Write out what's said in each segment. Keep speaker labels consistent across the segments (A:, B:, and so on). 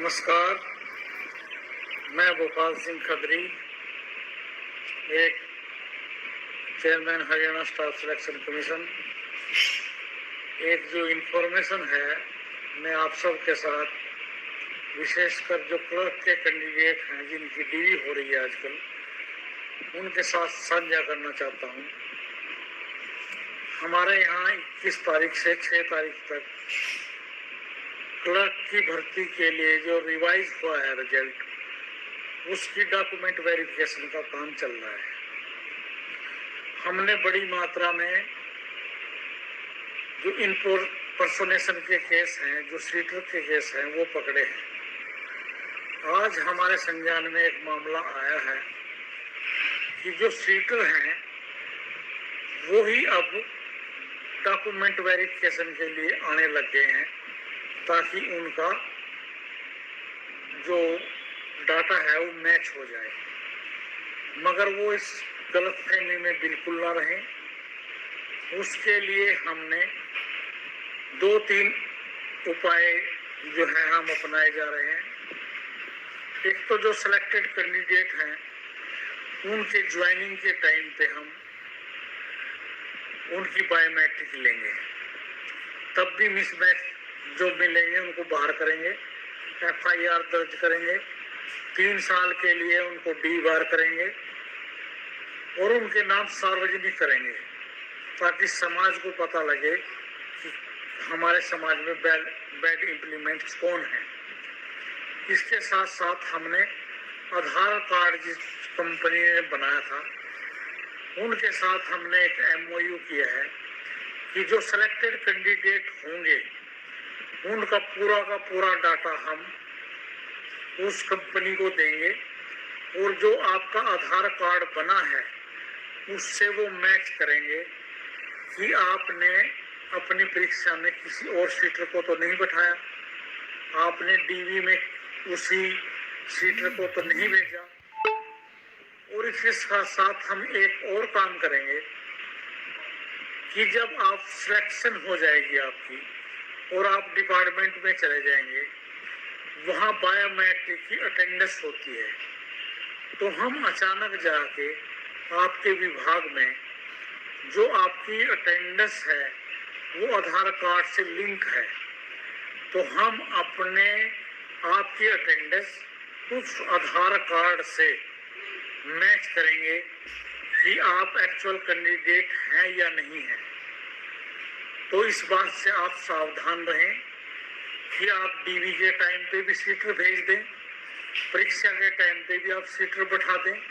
A: नमस्कार, मैं भोपाल सिंह खदरी, एक chairman Haryana staff selection commission. एक जो इन्फॉर्मेशन है मैं आप सब के साथ, विशेषकर जो क्लर्क के कैंडिडेट हैं जिनकी डीवी हो रही है आजकल, उनके साथ साझा करना चाहता हूं। हमारे यहाँ 21 तारीख से 6 तारीख तक क्लर्क की भर्ती के लिए जो रिवाइज हुआ है रिजल्ट, उसकी डॉक्यूमेंट वेरिफिकेशन का काम चल रहा है। हमने बड़ी मात्रा में जो इम्पर्सोनेशन के केस हैं, जो सीटर के केस हैं, वो पकड़े हैं। आज हमारे संज्ञान में एक मामला आया है कि जो सीटर हैं वो ही अब डॉक्यूमेंट वेरिफिकेशन के लिए आने लग गए हैं, ताकि उनका जो डाटा है वो मैच हो जाए। मगर वो इस गलतफहमी में बिल्कुल ना रहें। उसके लिए हमने 2-3 उपाय जो है हम अपनाए जा रहे हैं। एक तो जो सिलेक्टेड कैंडिडेट हैं उनके ज्वाइनिंग के टाइम पे हम उनकी बायोमेट्रिक लेंगे, तब भी मिसमैच जो मिलेंगे उनको बाहर करेंगे, FIR दर्ज करेंगे, 3 साल के लिए उनको डीबार करेंगे और उनके नाम सार्वजनिक करेंगे, ताकि समाज को पता लगे कि हमारे समाज में बैड इम्प्लीमेंट्स कौन हैं। इसके साथ साथ हमने आधार कार्ड जिस कंपनी ने बनाया था उनके साथ हमने एक MOU किया है कि जो सिलेक्टेड कैंडिडेट होंगे उनका पूरा का पूरा डाटा हम उस कंपनी को देंगे, और जो आपका आधार कार्ड बना है उससे वो मैच करेंगे कि आपने अपनी परीक्षा में किसी और सीटर को तो नहीं बैठाया, आपने डीवी में उसी सीटर को तो नहीं भेजा। और इसके साथ साथ हम एक और काम करेंगे कि जब आप सिलेक्शन हो जाएगी आपकी और आप डिपार्टमेंट में चले जाएंगे, वहाँ बायोमेट्रिक की अटेंडेंस होती है, तो हम अचानक जाके आपके विभाग में जो आपकी अटेंडेंस है वो आधार कार्ड से लिंक है, तो हम अपने आपकी अटेंडेंस उस आधार कार्ड से मैच करेंगे कि आप एक्चुअल कैंडिडेट हैं या नहीं हैं। तो इस बात से आप सावधान रहें कि आप डीवी के टाइम पे भी सीटर भेज दें, परीक्षा के टाइम पे भी आप सीटर बैठा दें,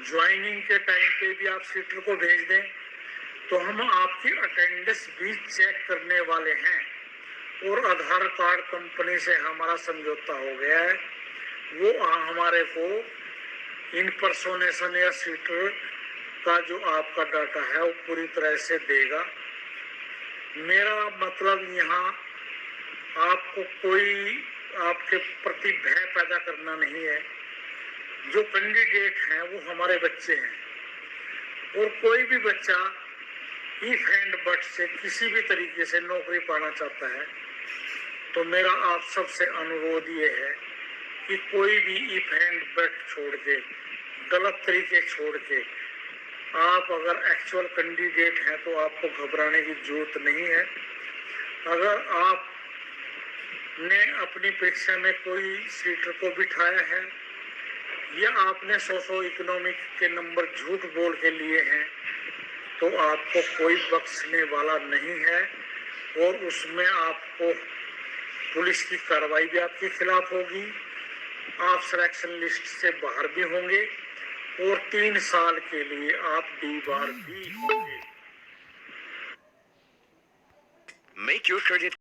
A: ज्वाइनिंग के टाइम पे भी आप सीटर को भेज दें, तो हम आपकी अटेंडेंस भी चेक करने वाले हैं। और आधार कार्ड कंपनी से हमारा समझौता हो गया है, वो हमारे को इम्पर्सोनेशन या सीटर का जो आपका डाटा है वो पूरी तरह से देगा। मेरा मतलब यहाँ आपको कोई आपके प्रति भय पैदा करना नहीं है। जो कैंडिडेट हैं वो हमारे बच्चे हैं, और कोई भी बच्चा इफ एंड बट से किसी भी तरीके से नौकरी पाना चाहता है, तो मेरा आप सबसे अनुरोध ये है कि कोई भी इफ एंड बट छोड़ के, गलत तरीके छोड़ के, आप अगर एक्चुअल कैंडिडेट हैं तो आपको घबराने की जरूरत नहीं है। अगर आपने अपनी परीक्षा में कोई सीटर को बिठाया है या आपने सोशो इकोनॉमिक के नंबर झूठ बोल के लिए हैं, तो आपको कोई बख्शने वाला नहीं है, और उसमें आपको पुलिस की कार्रवाई भी आपके खिलाफ होगी। आप सिलेक्शन लिस्ट से बाहर भी होंगे और 3 साल के लिए आप डीबार भी होंगे।
B: Make your career